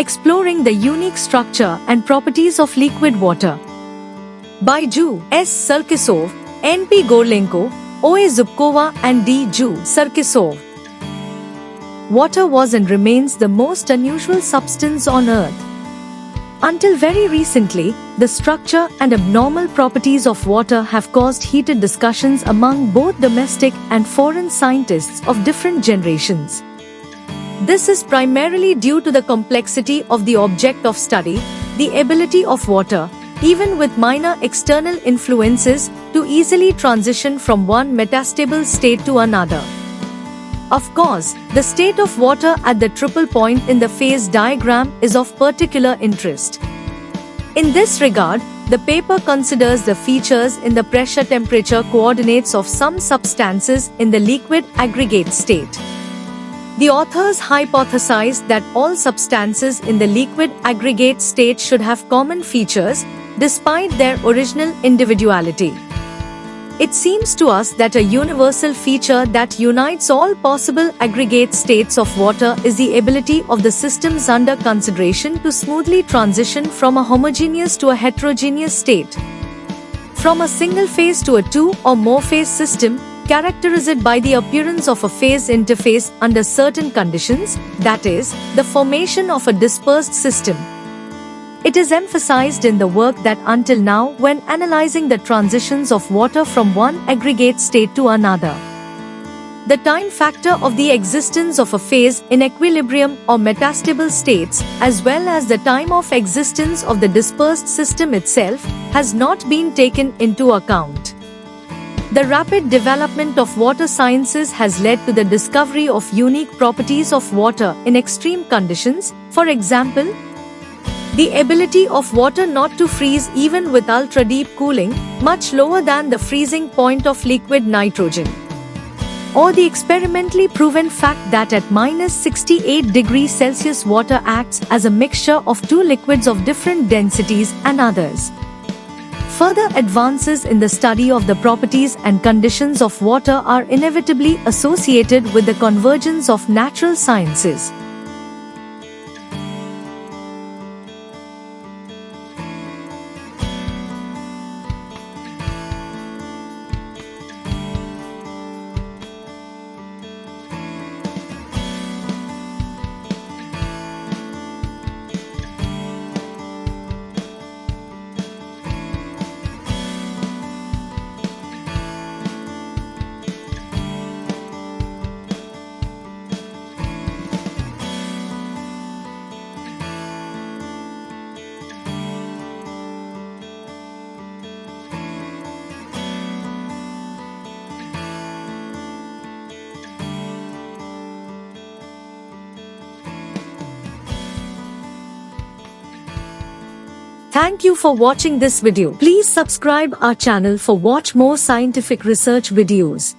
exploring the unique structure and properties of liquid water. By Ju. S. Sarkisov, N. P. Gorlenko, O. A. Zubkova and D. Ju. Sarkisov. Water was and remains the most unusual substance on Earth. Until very recently, the structure and abnormal properties of water have caused heated discussions among both domestic and foreign scientists of different generations. This is primarily due to the complexity of the object of study, the ability of water, even with minor external influences, to easily transition from one metastable state to another. Of course, the state of water at the triple point in the phase diagram is of particular interest. In this regard, the paper considers the features in the pressure-temperature coordinates of some substances in the liquid aggregate state. The authors hypothesized that all substances in the liquid aggregate state should have common features, despite their original individuality. It seems to us that a universal feature that unites all possible aggregate states of water is the ability of the systems under consideration to smoothly transition from a homogeneous to a heterogeneous state. From a single phase to a two or more phase system, characterized by the appearance of a phase interface under certain conditions, that is, the formation of a dispersed system. It is emphasized in the work that until now, when analyzing the transitions of water from one aggregate state to another, the time factor of the existence of a phase in equilibrium or metastable states, as well as the time of existence of the dispersed system itself, has not been taken into account. The rapid development of water sciences has led to the discovery of unique properties of water in extreme conditions, for example, the ability of water not to freeze even with ultra-deep cooling, much lower than the freezing point of liquid nitrogen. Or the experimentally proven fact that at -68 degrees Celsius water acts as a mixture of two liquids of different densities and others. Further advances in the study of the properties and conditions of water are inevitably associated with the convergence of natural sciences. Thank you for watching this video. Please subscribe our channel for watch more scientific research videos.